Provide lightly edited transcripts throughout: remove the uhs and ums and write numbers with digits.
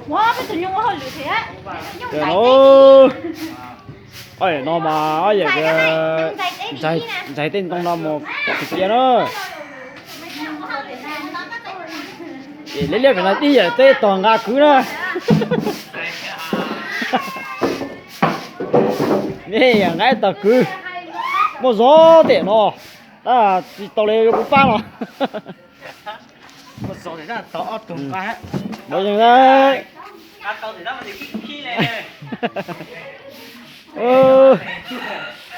哇，不是用我好厉害，用 Trời 仔 ơi. Ôi nó mà ôi vậy cái chạy tên trong nó một cái kia nữa. Lấy lấy phải nói đi à, tê toàn ngã cứ nữa. Nè, ngay tao cứ. Một gió để nó. À, tao lấy cũng phá nó. một số thì nó to tùng quá Bây giờ đây. tao thì nó mà thì khi này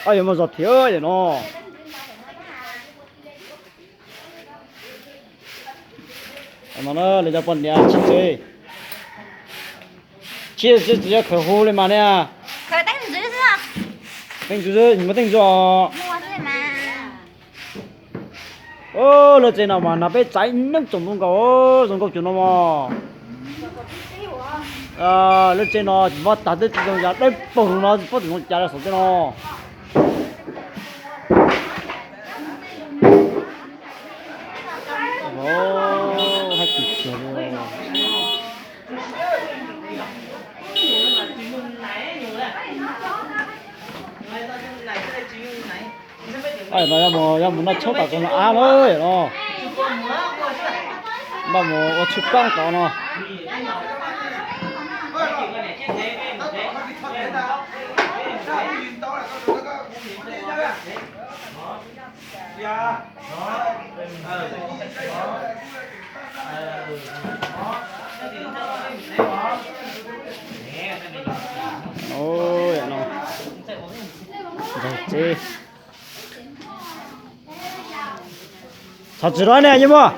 Ôi mà giọt thiếu vậy nó. Mà nó lấy ra quần nhà chít chơi. Chia khởi hồ lên mà nè. khởi đánh dưới chưa? Đánh dưới, nhưng mà đánh giò. Mua thế mà. Là trên nào mà nó bé cháy nước trồng không chuyện nó mà. Lên trên nó chỉ mất tạt tới trong nhà đấy bùng nó phát triển nó ra sống cho nó. Hay kịp chưa rồi. Nó muốn nó chốt cả con nó á thôi nó. Mà một chụp quang có nó. Ôi nó. Rồi chị. Thật sự đấy nè nhưng mà.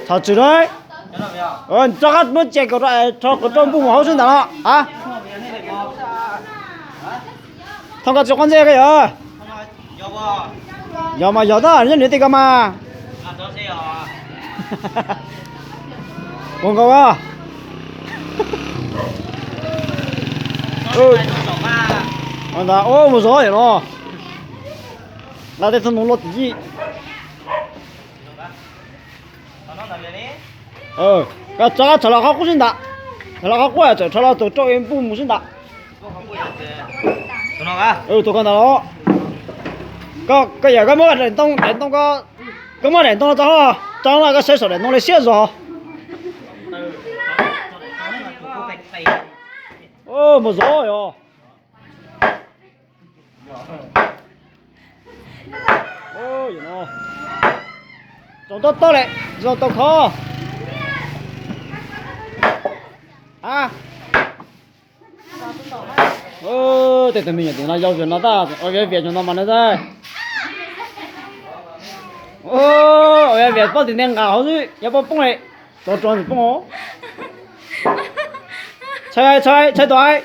Thật sự đấy. Cho các muốn chạy cái cho cái trong bụng máu xuống đó à? Thằng cái con dê cái gì? Giờ mà giờ đó nhân thì cái mà. Con cậu à? Còn là một số vậy nó. Là để thằng nó lột gì? Cái cho nó khóc cũng đã, cho nó khóc quá cho nó cho em bùm cũng đã. Tụi con đó. Cái giờ cái món đèn tông cái món đèn tông cho nó cái sợi sợi đèn tông lấy xiết rồi. Một số rồi. Ôi nó. Cho tốt lại, cho tốt khó. À. Để tụi mình nó giao chuyện nó ta, ở Việt chúng nó mà nó ra. Ở Việt bao tiền đen gạo chứ,要不崩来，做装就崩哦。猜对。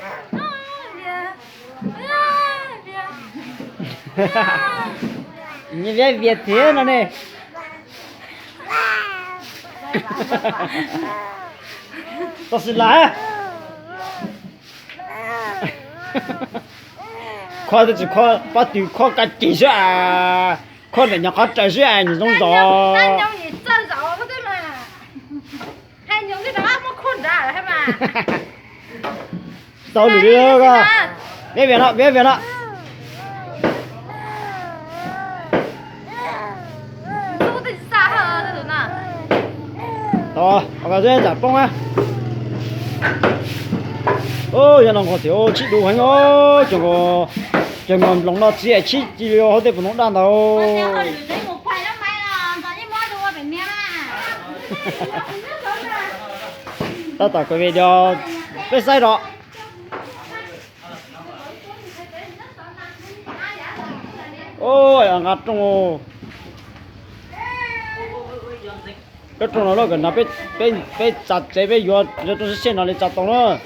你别贴了呢。都是来。快点去快，把队快赶紧去啊！快点，让他再去啊！你弄着。Hai nhóm gì chân gió có thế mà. Hai nhóm cái đó mà khôn ra rồi mà. Sao được cơ? Biết việc đó. Tôi thì xa hơn rồi nè. Đó, cái dễ giả bông á. Giờ nó có thiếu chỉ đủ hành ơi, chẳng còn lòng nó chỉ chỉ họ để nó đàn đâu. Ta tạo cái video cái sai đó. Ngắt trong cái trong nó gần nó bị chặt chế bị vô rồi tôi sẽ nó lên chặt tông nữa.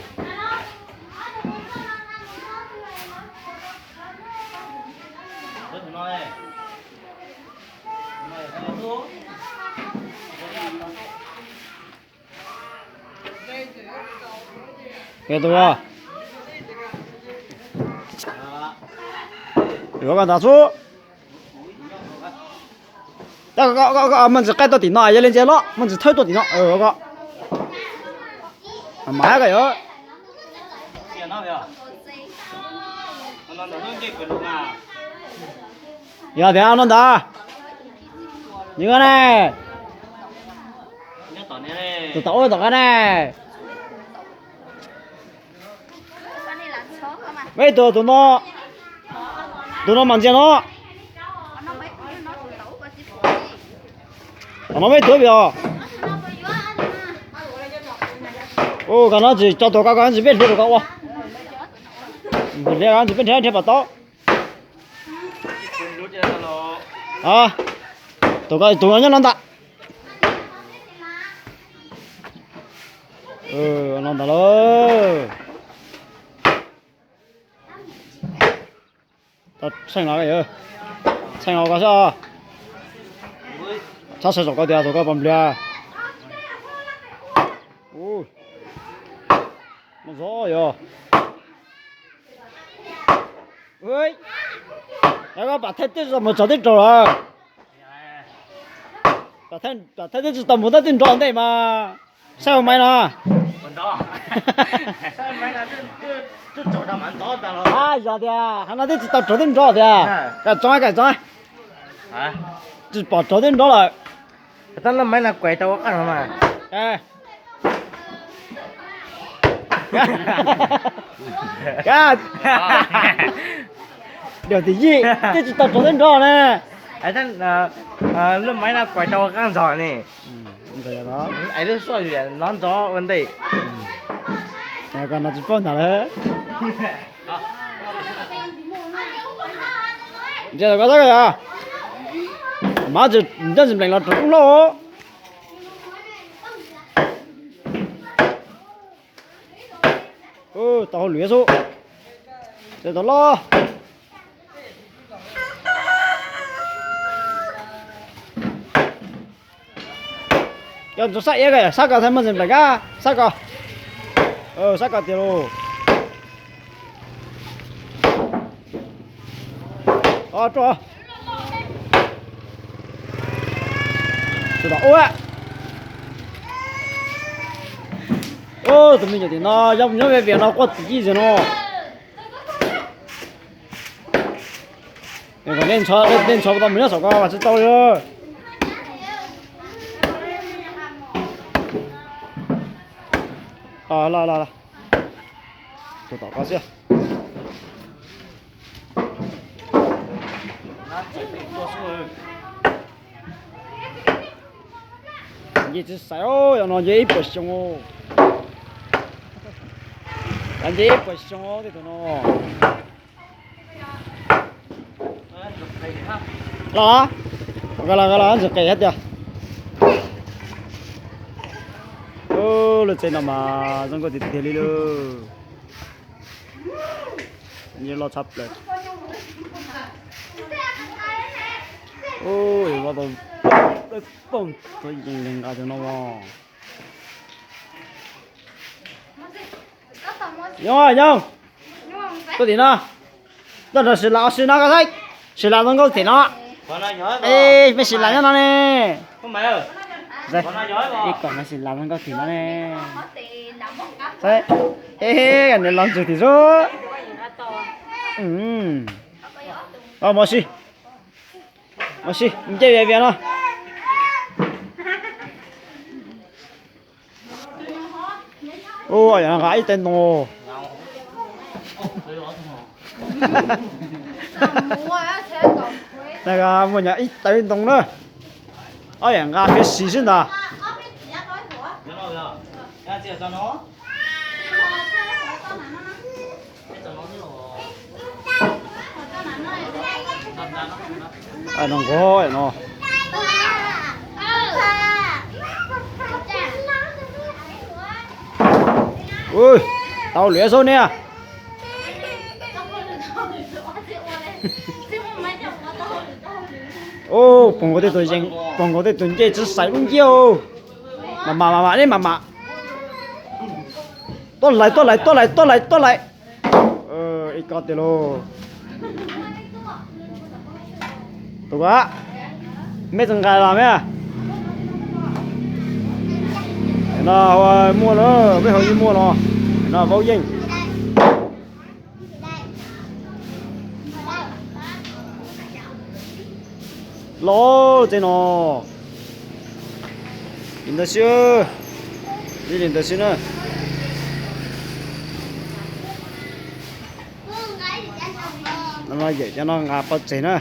Nghe tôi à? Được không ta chú? Mình sẽ cái tôi tí nó lên trên đó, mình sẽ thấy tôi tí nó, có. má cái đó tiền nó vậy nó nó cái quần luôn à giờ thì ăn nó đó như thế này nhớ tao này tụi tao tụi cái này mấy tụi nó mang gì nó nó mấy tuổi rồi ô cái nó chỉ cho tụi các chỉ biết được các ô biết cái chỉ biết thế bảo tao à tụi nó nhớ nó ta nó ta luôn tao xem nó cái gì xem nó cái sao sao sử dụng cái gì rồi bấm bia ui nó rõ rồi ui cái có bà thấy cái mà cho đến rồi bà thấy cái tầm một tên tròn đây mà sao mày nó quần đó sao mày là cứ chỗ đó mà to tao à giờ thì hắn nói cái tầm cho tên tròn thì cái tròn hả chỉ bỏ cho tên tròn lại tao là mày là quậy tao ăn mà cái điều gì cái chỉ tập cho đến đó nè ấy thằng lúc mấy là quậy tao ăn giỏi này vậy đó ấy lúc soi chuyện nó gió vấn đề cái con nó chỉ phân nào đấy giờ có cái à mà chỉ chân chỉ mình là trúng lỗ tao luyện số để tao lo cái chỗ sai cái sai cái thằng mình làm cái sai cái sai cái tiền luôn cho đó tụi mình thì nó giống về việc nó có tí gì nó còn lên cho tao mình nó sợ có mà sẽ tao rồi là tụi tao có gì gì chứ sao nó dễ bớt xong anh dễ bớt xong thì tụi nó là anh sẽ kể hết chưa lên trên nào mà không có tiền đi luôn như lo sắp lên ôi vào đâu bông tôi nhìn lên cả cho nó vào nhung có tiền nó đó là sự lão cái đấy sự lão nó có tiền nó ê mấy sự lão nó nè không mày ơi đây đi còn mấy sự lão nó có tiền nó nè đấy ê cái này làm gì thì rồi mà xí mình chơi về nó ôi nhà gái tên nô那个我家一堆动了，哎呀，俺别洗身的。哎，弄过哎喏。ui tao luyện số nè ô bọn có thể tôi dành bọn có thể tôi chơi chỉ sai luôn chiêu mà đấy mà tôi lại ít có tiền luôn tụi quá mấy thằng gái làm á nó mua nó bây giờ mua nó vô dinh lô thế nó nhìn ta chưa đi nhìn ta chưa nữa nó nói vậy cho nó ngạp bớt gì nữa